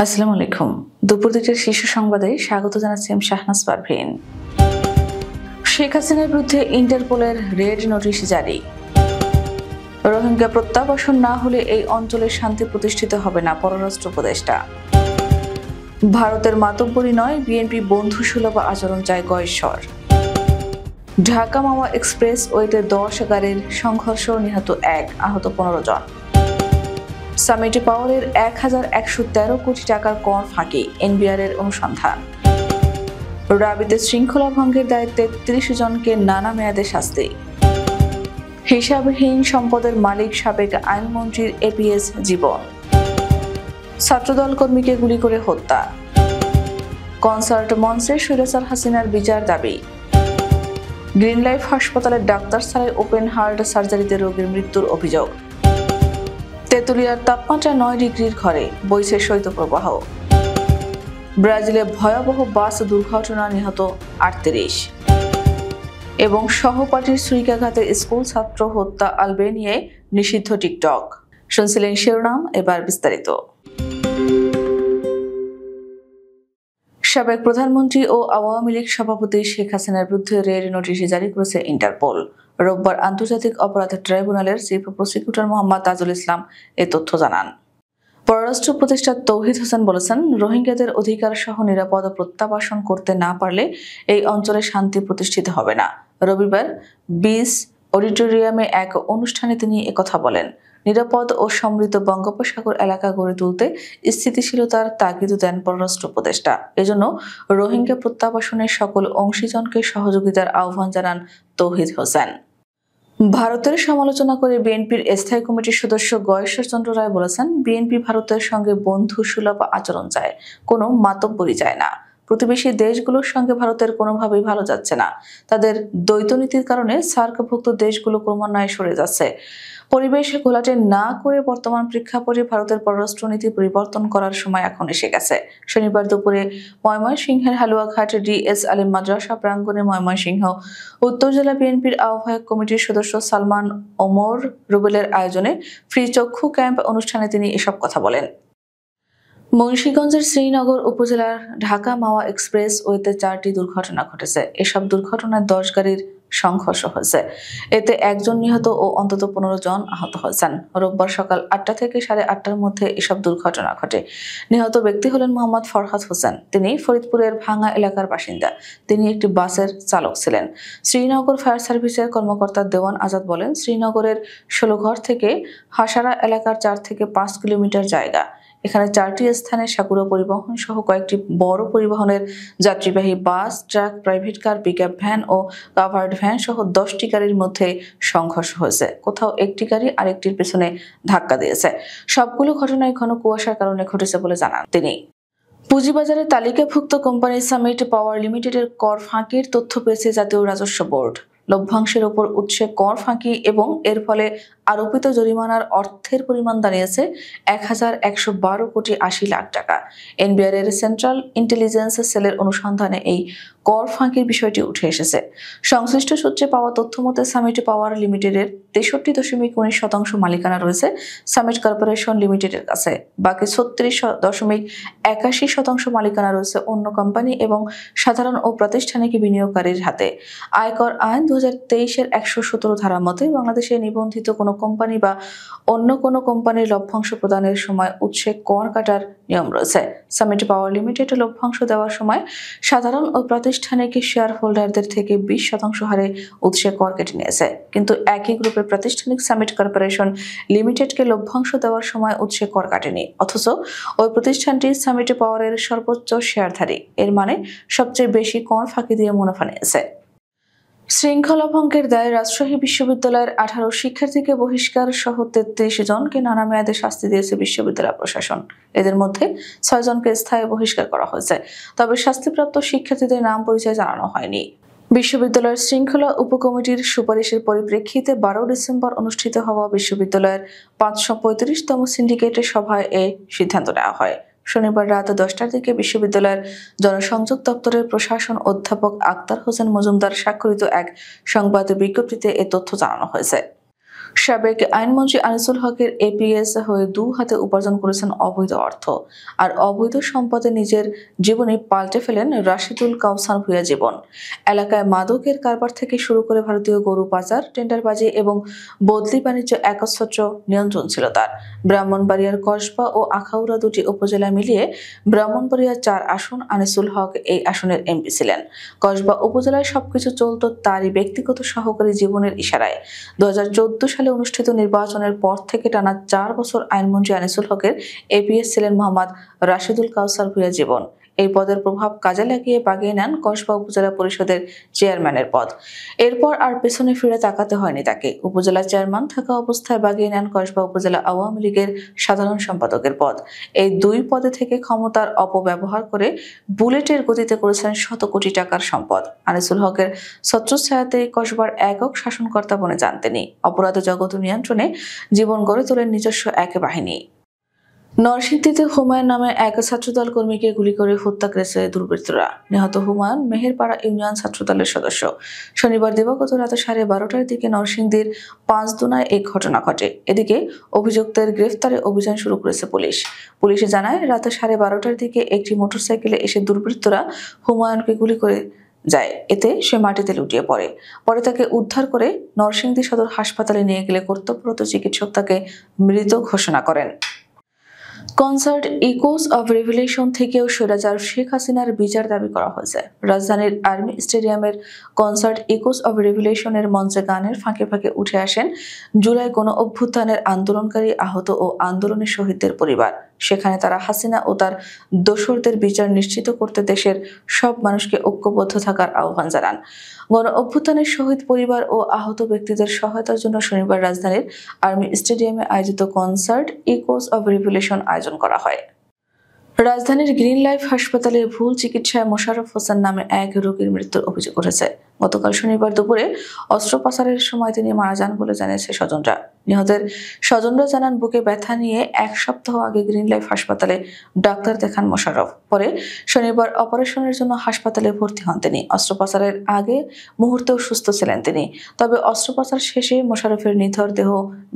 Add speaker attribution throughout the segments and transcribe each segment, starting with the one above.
Speaker 1: আসসালামু আলাইকুম। দুপুর দুইটার শীর্ষ সংবাদে স্বাগত জানাচ্ছি আমি শাহনাজ পারভীন। শেখ হাসিনার বিরুদ্ধে ইন্টারপোলের রেড নোটিশ জারি। রোহিঙ্গা প্রত্যাবাসন না হলে এই অঞ্চলে শান্তি প্রতিষ্ঠিত হবে না, পররাষ্ট্র উপদেষ্টা। ভারতের মাতব্বরি নয়, বিএনপি বন্ধুসুলভ আচরণ চায় গয়েশ্বর। ঢাকা মাওয়া এক্সপ্রেস ওয়েতে 10 গাড়ির সংঘর্ষ, নিহত 1, আহত 15 জন। সামিটে পাওয়ারের 1113 কোটি টাকার কর ফাঁকি, এনবিআর এর অনুসন্ধান। রাবিতে শৃঙ্খলা ভঙ্গের দায়িত্বে 30 জনকে নানা মেয়াদে শাস্তি। হিসাবহীন সম্পদের মালিক সাবেক আইনমন্ত্রীর এপিএস জীবন। ছাত্রদল কর্মীকে গুলি করে হত্যা। কনসার্ট মঞ্চে স্বৈরাচার হাসিনার বিচার দাবি। গ্রিন লাইফ হাসপাতালের ডাক্তার ছাড়াই ওপেন হার্ট সার্জারিতে রোগীর মৃত্যুর অভিযোগ। তেঁতুলিয়ার তাপমাত্রা 9 ডিগ্রির ঘরে, বইছে শৈত্যপ্রবাহ। ব্রাজিলে ভয়াবহ বাস দুর্ঘটনা, নিহত 38। এবং সহপাঠীর ছুরিকাঘাতে স্কুল ছাত্র হত্যা, আলবেনিয়ায় নিষিদ্ধ টিকটক। শুনছিলেন শিরোনাম, এবার বিস্তারিত। সাবেক প্রধানমন্ত্রী ও আওয়ামী লীগ সভাপতি শেখ হাসিনার বিরুদ্ধে রেড নোটিশ জারি করেছে ইন্টারপোল। রোববার আন্তর্জাতিক অপরাধ ট্রাইব্যুনালের চিফ প্রসিকিউটর মোহাম্মদ তাজুল ইসলাম এ তথ্য জানান। পররাষ্ট্র উপদেষ্টা তৌহিদ হোসেন বলেছেন, রোহিঙ্গাদের অধিকার সহ নিরাপদ প্রত্যাবাসন করতে না পারলে এই অঞ্চলে শান্তি প্রতিষ্ঠিত হবে না। রবিবার 20 অডিটোরিয়ামে এক অনুষ্ঠানে তিনি একথা বলেন। নিরাপদ ও সমৃদ্ধ বঙ্গোপসাগর এলাকা গড়ে তুলতে স্থিতিশীলতার তাগিদ দেন পররাষ্ট্র উপদেষ্টা। এজন্য রোহিঙ্গা প্রত্যাবাসনের সকল অংশীজনকে সহযোগিতার আহ্বান জানান তৌহিদ হোসেন। ভারতের সমালোচনা করে বিএনপির স্থায়ী কমিটির সদস্য গয়েশ্বর চন্দ্র রায় বলেছেন, বিএনপি ভারতের সঙ্গে বন্ধু সুলভ আচরণ চায়, কোনো মাতব্বরি চায় না। প্রতিবেশী দেশগুলোর সঙ্গে ভারতের কোনোভাবেই ভালো যাচ্ছে না। তাদের দ্বৈত নীতির কারণে সার্কভুক্ত দেশগুলো ক্রমান্বয়ে সরে যাচ্ছে। পরিবেশ ঘোলাটে না করে বর্তমান প্রেক্ষাপটে ভারতের পররাষ্ট্রনীতি পরিবর্তন করার সময় এখন এসে গেছে। শনিবার দুপুরে ময়মনসিংহের হালুয়াঘাট ডিএস আলিম মাদ্রাসা প্রাঙ্গণে ময়মনসিংহ উত্তর জেলা বিএনপির আহ্বায়ক কমিটির সদস্য সালমান ওমর রুবেলের আয়োজনে ফ্রি চক্ষু ক্যাম্প অনুষ্ঠানে তিনি এসব কথা বলেন। মুন্সিগঞ্জের শ্রীনগর উপজেলার ঢাকা মাওয়া এক্সপ্রেস ওয়েতে 4টি দুর্ঘটনা ঘটেছে। এসব দুর্ঘটনায় 10 গাড়ির সংঘর্ষ হয়েছে। এতে 1 জন নিহত ও অন্তত 15 জন আহত হয়েছেন। রোববার সকাল 8টা থেকে 8:30টার মধ্যে এসব দুর্ঘটনা ঘটে। নিহত ব্যক্তি হলেন মোহাম্মদ ফরহাদ হোসেন। তিনি ফরিদপুরের ভাঙ্গা এলাকার বাসিন্দা। তিনি একটি বাসের চালক ছিলেন। শ্রীনগর ফায়ার সার্ভিসের কর্মকর্তা দেওয়ান আজাদ বলেন, শ্রীনগরের 16ঘর থেকে হাসারা এলাকার 4 থেকে 5 কিলোমিটার জায়গা। এখানে 4টি স্থানে সাকুরা পরিবহন সহ কয়েকটি বড় পরিবহনের যাত্রীবাহী bus, truck, private car, pickup van ও কাভার্ড ভ্যান সহ 10টি গাড়ির মধ্যে সংঘর্ষ হয়েছে। কোথাও একটি গাড়ি আরেকটির পেছনে ধাক্কা দিয়েছে। সবগুলো ঘটনায় ঘন কুয়াশার কারণে ঘটেছে বলে জানান তিনি। পুঁজিবাজারে তালিকাভুক্ত কোম্পানি সামিট পাওয়ার লিমিটেডের কর ফাঁকির তথ্য পেয়েছে জাতীয় রাজস্ব বোর্ড। লভ্যাংশের উপর উৎসে কর ফাঁকি এবং এর ফলে আরোপিত জরিমানার অর্থের পরিমাণ দাঁড়িয়েছে 1112 কোটি 80 লাখ টাকা। এনবিআর এর সেন্ট্রাল ইন্টেলিজেন্স সেলের অনুসন্ধানে এই কর ফাঁকির বিষয়টি উঠে এসেছে। সংশ্লিষ্ট সূত্রে পাওয়া তথ্য মতে সামিট পাওয়ার লিমিটেডের 63.19% মালিকানা রয়েছে সামিট কর্পোরেশন লিমিটেডের কাছে। বাকি 36.81% মালিকানা রয়েছে অন্য কোম্পানি এবং সাধারণ ও প্রাতিষ্ঠানিক বিনিয়োগকারীর হাতে। আয়কর আইন 2023-এর 117 ধারা মতে বাংলাদেশে নিবন্ধিত কোনো কোম্পানি বা অন্য কোনো কোম্পানির লভ্যাংশ প্রদানের সময় উৎসে কর কাটার নিয়ম রয়েছে। সামিট পাওয়ার লিমিটেড লভ্যাংশ দেওয়ার সময় সাধারণ ও প্রাতিষ্ঠানিক শেয়ার হোল্ডারদের থেকে 20% হারে উৎসে কর কেটে নিয়েছে। কিন্তু একই গ্রুপের প্রাতিষ্ঠানিক সামিট কর্পোরেশন লিমিটেডকে লভ্যাংশ দেওয়ার সময় উৎসে কর কাটেনি, অথচ ওই প্রতিষ্ঠানটি সামিট পাওয়ারের সর্বোচ্চ শেয়ারধারী। এর মানে সবচেয়ে বেশি কর ফাঁকি দিয়ে মুনাফা নিয়েছে। শৃঙ্খলা ভঙ্গের দায়ে রাজশাহী বিশ্ববিদ্যালয়ের 18 শিক্ষার্থীকে বহিষ্কার সহ 33 জনকে নানা মেয়াদে শাস্তি দিয়েছে বিশ্ববিদ্যালয় প্রশাসন। এদের মধ্যে 6 জনকে স্থায়ী বহিষ্কার করা হয়েছে, তবে শাস্তিপ্রাপ্ত শিক্ষার্থীদের নাম পরিচয় জানানো হয়নি। বিশ্ববিদ্যালয়ের শৃঙ্খলা উপকমিটির সুপারিশের পরিপ্রেক্ষিতে 12 ডিসেম্বর অনুষ্ঠিত হওয়া বিশ্ববিদ্যালয়ের 535তম সিন্ডিকেটের সভায় এ সিদ্ধান্ত নেওয়া হয়। শনিবার রাত 10টার দিকে বিশ্ববিদ্যালয়ের জনসংযোগ দপ্তরের প্রশাসন অধ্যাপক আক্তার হোসেন মজুমদার স্বাক্ষরিত এক সংবাদ বিজ্ঞপ্তিতে এ তথ্য জানানো হয়েছে। সাবেক আইনমন্ত্রী আনিসুল হকের এপিএস হয়ে দু হাতে উপার্জন করেছেন অবৈধ অর্থ আর অবৈধ সম্পদে নিজের জীবনে পাল্টে ফেলেন রাশিদুল কাউসার ভূঁইয়া জীবন। এলাকায় মাদকের কারবার থেকে শুরু করে ভারতীয় গরু পাচার, টেন্ডারবাজি এবং বদলি বাণিজ্য একচ্ছত্র নিয়ন্ত্রণ ছিল তার। ব্রাহ্মণবাড়িয়ার কসবা ও আখাউড়া দুটি উপজেলা মিলিয়ে ব্রাহ্মণবাড়িয়া 4 আসন, আনিসুল হক এই আসনের এমপি ছিলেন। কসবা উপজেলায় সবকিছু চলত তারই ব্যক্তিগত সহকারী জীবনের ইশারায়। 2014 সালে অনুষ্ঠিত নির্বাচনের পর থেকে টানা 4 বছর আইনমন্ত্রী আনিসুল হকের এপিএস ছিলেন মোহাম্মদ রাশিদুল কাউসার ভূঁইয়া জীবন। এই পদের প্রভাব কাজে লাগিয়ে বাগিয়ে নেন কসবা উপজেলা পরিষদের চেয়ারম্যানের পদ। এরপর আর পেছনে ফিরে তাকাতে হয়নি তাকে। উপজেলা চেয়ারম্যান থাকা অবস্থায় বাগিয়ে নেন কসবা উপজেলা আওয়ামী লীগের সাধারণ সম্পাদকের পদ। এই দুই পদে থেকে ক্ষমতার অপব্যবহার করে বুলেটের গতিতে করেছেন শত কোটি টাকার সম্পদ। আনিসুল হকের ছত্রছায়াতে কসবার একক শাসনকর্তা বনে যান তিনি। অপরাধ জগৎ নিয়ন্ত্রণে জীবন গড়ে তোলেন নিজস্ব এক বাহিনী। নরসিংদীতে হুমায়ুন নামে এক ছাত্রদল কর্মীকে গুলি করে হত্যা করেছে দুর্বৃত্তরা। নিহত হুমায়ুন মেহেরপাড়া ইউনিয়ন ছাত্রদলের সদস্য। শনিবার দিবাগত রাত 12:30টার দিকে নরসিংদীর পাঁচদুনায় এই ঘটনা ঘটে। এদিকে অভিযুক্তের গ্রেফতারে অভিযান শুরু করেছে পুলিশ। পুলিশে জানায়, রাত 12:30টার দিকে একটি মোটরসাইকেলে এসে দুর্বৃত্তরা হুমায়ুনকে গুলি করে যায়। এতে সে মাটিতে লুটিয়ে পড়ে। পরে তাকে উদ্ধার করে নরসিংদী সদর হাসপাতালে নিয়ে গেলে কর্তব্যরত চিকিৎসক তাকে মৃত ঘোষণা করেন। কনসার্ট ইকোস অব রেভলিউশন থেকেও স্বৈরাচার শেখ হাসিনার বিচার দাবি করা হয়েছে। রাজধানীর আর্মি স্টেডিয়ামের কনসার্ট ইকোস অব রেভলিউশনের মঞ্চে গানের ফাঁকে ফাঁকে উঠে আসেন জুলাই গণ অভ্যুত্থানের আন্দোলনকারী, আহত ও আন্দোলনের শহীদদের পরিবার। সেখানে তারা হাসিনা ও তার দোসরদের বিচার নিশ্চিত করতে দেশের সব মানুষকে ঐক্যবদ্ধ থাকার আহ্বান জানান। গণ অভ্যুত্থানের শহীদ পরিবার ও আহত ব্যক্তিদের সহায়তার জন্য শনিবার রাজধানীর আর্মি স্টেডিয়ামে আয়োজিত কনসার্ট ইকোস অব রেভলিউশন আয়োজন করা হয়। রাজধানীর গ্রিন লাইফ হাসপাতালে ভুল চিকিৎসায় মোশাররফ হোসেন নামে এক রোগীর মৃত্যুর অভিযোগ উঠেছে। গতকাল শনিবার দুপুরে অস্ত্রোপচারের সময় তিনি মারা যান বলে জানিয়েছে স্বজনরা। নিহতের স্বজনরা জানান, বুকে ব্যথা নিয়ে 1 সপ্তাহ আগে গ্রিন লাইফ হাসপাতালে ডাক্তার দেখান মোশাররফ। পরে শনিবার অপারেশনের জন্য হাসপাতালে ভর্তি হন তিনি। অস্ত্রোপচারের আগে মুহূর্তেও সুস্থ ছিলেন তিনি। তবে অস্ত্রোপচার শেষে মোশাররফের নিথর দেহ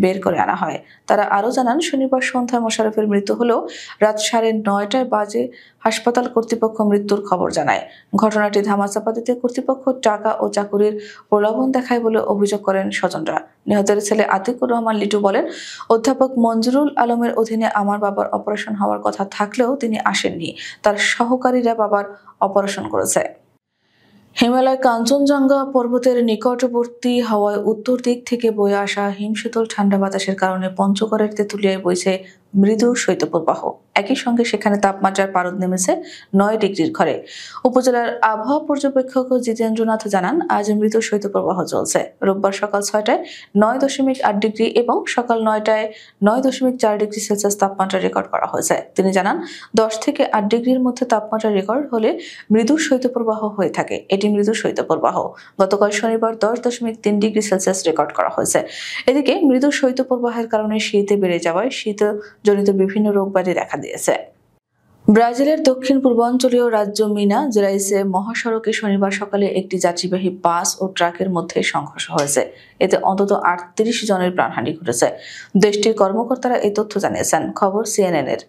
Speaker 1: বের করে আনা হয়। তারা আরও জানান, শনিবার সন্ধ্যায় মোশাররফের মৃত্যু হলেও রাত 9:30 বাজে হাসপাতাল কর্তৃপক্ষ মৃত্যুর খবর জানায়। ঘটনাটি ধামাচাপা দিতে কর্তৃপক্ষ টাকা ও চাকুরির প্রলোভন দেখায় বলে অভিযোগ করেন স্বজনরা। নিহতের ছেলে আতিকুর রহমান লিটু বলেন, অধ্যাপক মঞ্জুরুল আলমের অধীনে আমার বাবার অপারেশন হওয়ার কথা থাকলেও তিনি আসেননি। তার সহকারীরা বাবার অপারেশন করেছে। হিমালয় কাঞ্চনজঙ্ঘা পর্বতের নিকটবর্তী হওয়ায় উত্তর দিক থেকে বয়ে আসা হিমশীতল ঠান্ডা বাতাসের কারণে পঞ্চগড়ের তেঁতুলিয়ায় বইছে মৃদু শৈত্যপ্রবাহ। একই সঙ্গে সেখানে তাপমাত্রার পারদ নেমেছে 9 ডিগ্রির ঘরে। উপজেলার আবহাওয়া পর্যবেক্ষক জিতেন্দ্রনাথ জানান, আজ মৃদু শৈত্যপ্রবাহ চলছে। রোববার সকাল 6টায় 9.8 ডিগ্রি এবং সকাল 9টায় 9.4 ডিগ্রি সেলসিয়াস তাপমাত্রা রেকর্ড করা হয়েছে। তিনি জানান, 10 থেকে 8 ডিগ্রির মধ্যে তাপমাত্রা রেকর্ড হলে মৃদু শৈত্যপ্রবাহ হয়ে থাকে। এটি মৃদু শৈত্যপ্রবাহ। গতকাল শনিবার 10.3 ডিগ্রি সেলসিয়াস রেকর্ড করা হয়েছে। এদিকে মৃদু শৈত্যপ্রবাহের কারণে শীতে বেড়ে যাওয়ায় শীতজনিত বিভিন্ন রোগব্যাধি দেখা দিয়েছে। ব্রাজিলের দক্ষিণ পূর্বাঞ্চলীয় রাজ্য মিনা জেরাইসে মহাসড়কে শনিবার সকালে একটি যাত্রীবাহী বাস ও ট্রাকের মধ্যে সংঘর্ষ হয়েছে। এতে অন্তত 38 জনের প্রাণহানি ঘটেছে। দেশটির কর্মকর্তারা এই তথ্য জানিয়েছেন। খবর CNN-এর।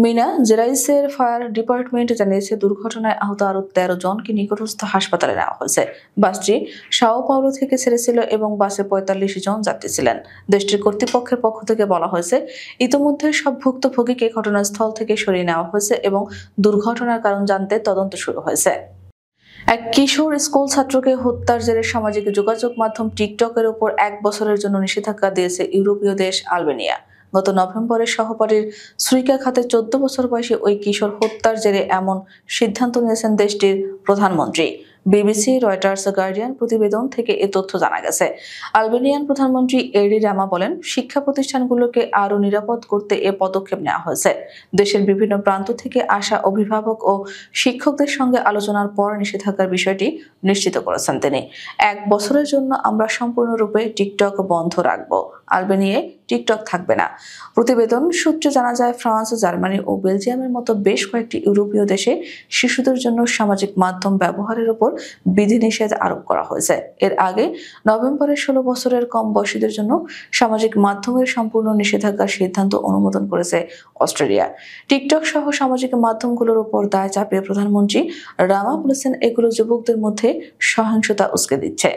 Speaker 1: মিনা জেরাইসের ফায়ার ডিপার্টমেন্ট জানিয়েছে, দুর্ঘটনায় আহত আরও 13 জনকে নিকটস্থ হাসপাতালে নেওয়া হয়েছে। বাসটি সাও পাওলো থেকে ছেড়েছিল এবং বাসে 45 জন যাত্রী ছিলেন। দেশটির কর্তৃপক্ষের পক্ষ থেকে বলা হয়েছে, ইতিমধ্যে সব ভুক্তভোগীকে ঘটনাস্থল থেকে সরিয়ে নেওয়া হয়েছে এবং দুর্ঘটনার কারণ জানতে তদন্ত শুরু হয়েছে। এক কিশোর স্কুল ছাত্রকে হত্যার জেরে সামাজিক যোগাযোগ মাধ্যম টিকটকের উপর 1 বছরের জন্য নিষেধাজ্ঞা দিয়েছে ইউরোপীয় দেশ আলবেনিয়া। গত নভেম্বরে সহপাঠীর শ্রীকা খাতে 14 বছর বয়সী ওই কিশোর হত্যার জেরে এমন সিদ্ধান্ত নিয়েছেন দেশটির প্রধানমন্ত্রী। বিবিসি, রয়টার্স, গার্ডিয়ান প্রতিবেদন থেকে এ তথ্য জানা গেছে। আলবেনিয়ান প্রধানমন্ত্রী এডি রামা বলেন, শিক্ষা প্রতিষ্ঠানগুলোকে আরও নিরাপদ করতে এ পদক্ষেপ নেওয়া হয়েছে। দেশের বিভিন্ন প্রান্ত থেকে আসা অভিভাবক ও শিক্ষকদের সঙ্গে আলোচনার পর নিষেধাজ্ঞার বিষয়টি নিশ্চিত করেছেন তিনি। 1 বছরের জন্য আমরা সম্পূর্ণরূপে টিকটক বন্ধ রাখব। আলবেনিয়ায় টিকটক থাকবে না। প্রতিবেদন সূত্রে জানা যায়, ফ্রান্স, জার্মানি ও বেলজিয়ামের মতো বেশ কয়েকটি ইউরোপীয় দেশে শিশুদের জন্য সামাজিক মাধ্যম ব্যবহারের উপর বিধিনিষেধ আরোপ করা হয়েছে। এর আগে নভেম্বরে 16 বছরের কম বয়সীদের জন্য সামাজিক মাধ্যমের সম্পূর্ণ নিষেধাজ্ঞার সিদ্ধান্ত অনুমোদন করেছে অস্ট্রেলিয়া। টিকটক সহ সামাজিক মাধ্যমগুলোর উপর দায় চাপিয়ে প্রধানমন্ত্রী রামা বলেছেন, এগুলো যুবকদের মধ্যে সহিংসতা উস্কে দিচ্ছে।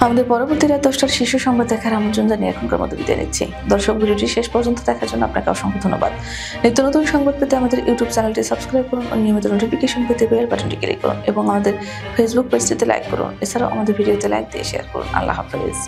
Speaker 1: আমাদের পরবর্তী রাত 10টার শীর্ষ সংবাদ দেখার আমন্ত্রণ জানিয়ে এখনকার মতো বিদায় নিচ্ছি। দর্শক, ভিডিওটি শেষ পর্যন্ত দেখার জন্য আপনাকে অসংখ্য ধন্যবাদ। নিত্য নতুন সংবাদ পেতে আমাদের ইউটিউব চ্যানেলটি সাবস্ক্রাইব করুন ও নিয়মিত নোটিফিকেশন পেতে বেল বাটনটি ক্লিক করুন এবং আমাদের ফেসবুক পেজটিতে লাইক করুন। এছাড়াও আমাদের ভিডিওতে লাইক দিয়ে শেয়ার করুন। আল্লাহ হাফেজ।